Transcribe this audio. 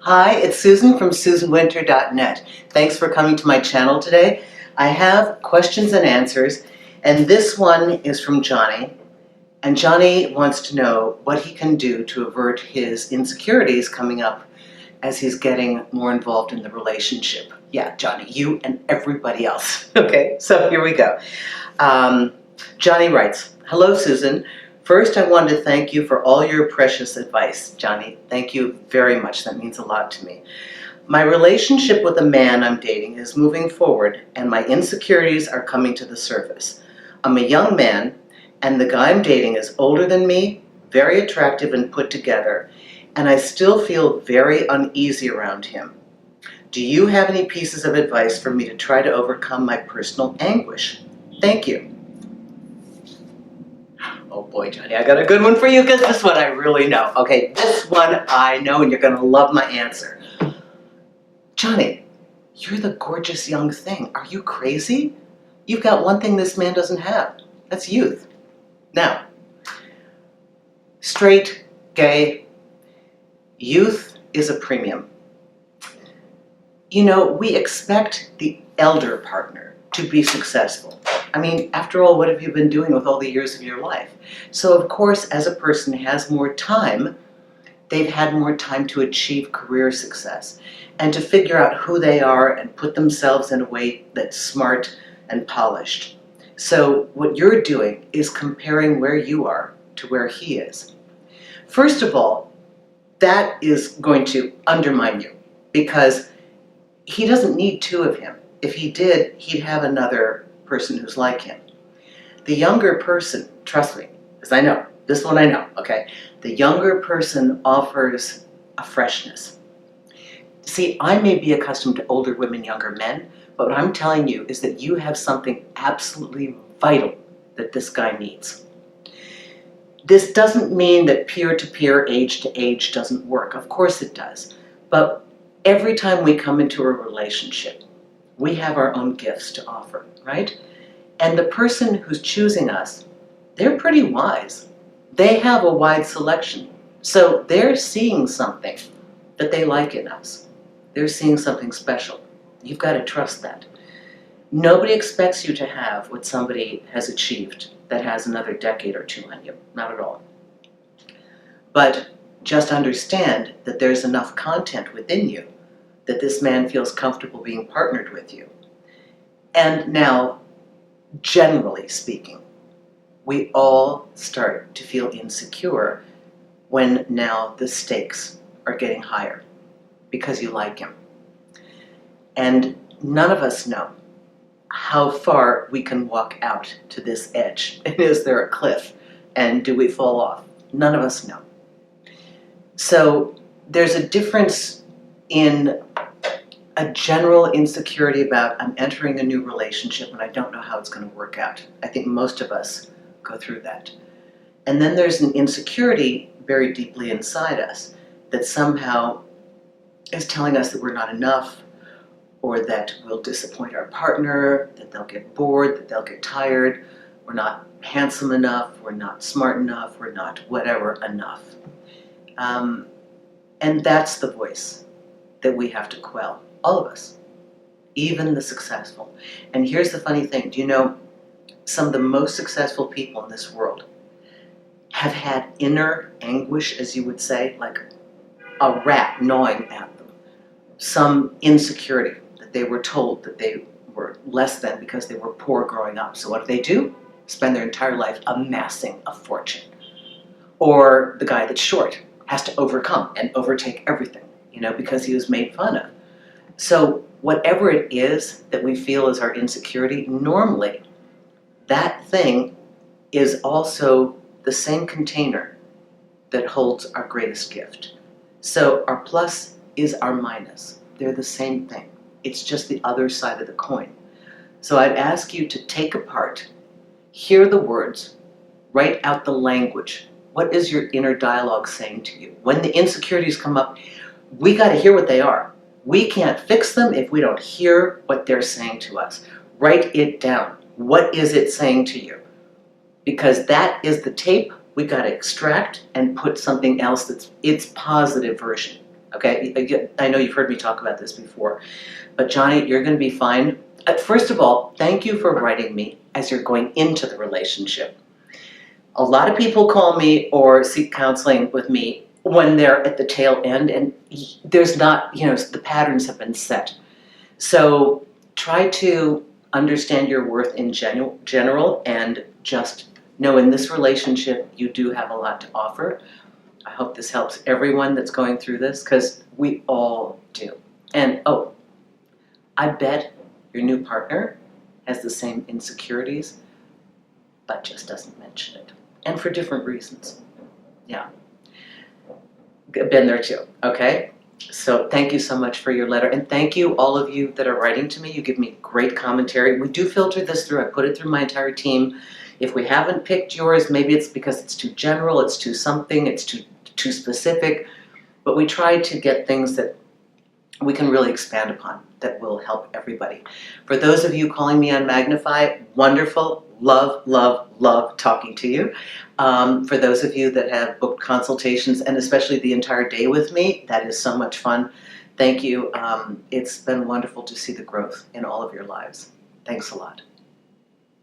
Hi, it's Susan from SusanWinter.net. Thanks for coming to my channel today. I have questions and answers, and this one is from Johnny. And Johnny wants to know what he can do to avert his insecurities coming up as he's getting more involved in the relationship. Yeah, Johnny, you and everybody else. Okay, so here we go. Johnny writes, "Hello, Susan. First, I wanted to thank you for all your precious advice." Johnny, thank you very much. That means a lot to me. "My relationship with a man I'm dating is moving forward, and my insecurities are coming to the surface. I'm a young man, and the guy I'm dating is older than me, very attractive and put together, and I still feel very uneasy around him. Do you have any pieces of advice for me to try to overcome my personal anguish? Thank you." Oh boy, Johnny, I got a good one for you because this one I really know. Okay, this one I know, and you're going to love my answer. Johnny, you're the gorgeous young thing. Are you crazy? You've got one thing this man doesn't have. That's youth. Now, straight, gay, youth is a premium. You know, we expect the elder partner to be successful. I mean, after all, what have you been doing with all the years of your life? So, of course, as a person has more time, they've had more time to achieve career success and to figure out who they are and put themselves in a way that's smart and polished. So what you're doing is comparing where you are to where he is. First of all, that is going to undermine you because he doesn't need two of him. If he did, he'd have another person who's like him. The younger person, trust me, because I know, this one I know, okay? The younger person offers a freshness. See, I may be accustomed to older women, younger men, but what I'm telling you is that you have something absolutely vital that this guy needs. This doesn't mean that peer-to-peer, age-to-age doesn't work. Of course it does. But every time we come into a relationship, we have our own gifts to offer, right? And the person who's choosing us, they're pretty wise. They have a wide selection. So they're seeing something that they like in us. They're seeing something special. You've got to trust that. Nobody expects you to have what somebody has achieved that has another decade or two on you. Not at all. But just understand that there's enough content within you that this man feels comfortable being partnered with you. And now, generally speaking, we all start to feel insecure when now the stakes are getting higher because you like him. And none of us know how far we can walk out to this edge. And is there a cliff? And do we fall off? None of us know. So there's a difference in a general insecurity about I'm entering a new relationship and I don't know how it's going to work out. I think most of us go through that. And then there's an insecurity very deeply inside us that somehow is telling us that we're not enough, or that we'll disappoint our partner, that they'll get bored, that they'll get tired, we're not handsome enough, we're not smart enough, we're not whatever enough. And that's the voice that we have to quell, all of us, even the successful. And here's the funny thing, do you know, some of the most successful people in this world have had inner anguish, as you would say, like a rat gnawing at them. Some insecurity that they were told that they were less than because they were poor growing up. So what do? Spend their entire life amassing a fortune. Or the guy that's short has to overcome and overtake everything, you know, because he was made fun of. So whatever it is that we feel is our insecurity, normally that thing is also the same container that holds our greatest gift. So our plus is our minus. They're the same thing. It's just the other side of the coin. So I'd ask you to take apart, hear the words, write out the language. What is your inner dialogue saying to you? When the insecurities come up, we got to hear what they are. We can't fix them if we don't hear what they're saying to us. Write it down. What is it saying to you? Because that is the tape we got to extract and put something else that's its positive version. Okay, I know you've heard me talk about this before, but Johnny, you're going to be fine. First of all, thank you for writing me as you're going into the relationship. A lot of people call me or seek counseling with me when they're at the tail end, and there's not, the patterns have been set. So try to understand your worth in general, and just know in this relationship you do have a lot to offer. I hope this helps everyone that's going through this, because we all do. And oh, I bet your new partner has the same insecurities, but just doesn't mention it. And for different reasons. Yeah. Been there too, okay? So thank you so much for your letter, and thank you all of you that are writing to me. You give me great commentary. We do filter this through. I put it through my entire team. If we haven't picked yours, maybe it's because it's too general, it's too something, it's too specific, but we try to get things that we can really expand upon that will help everybody. For those of you calling me on Magnify, wonderful, love, love, love talking to you. For those of you that have booked consultations, and especially the entire day with me, that is so much fun. Thank you. It's been wonderful to see the growth in all of your lives. Thanks a lot.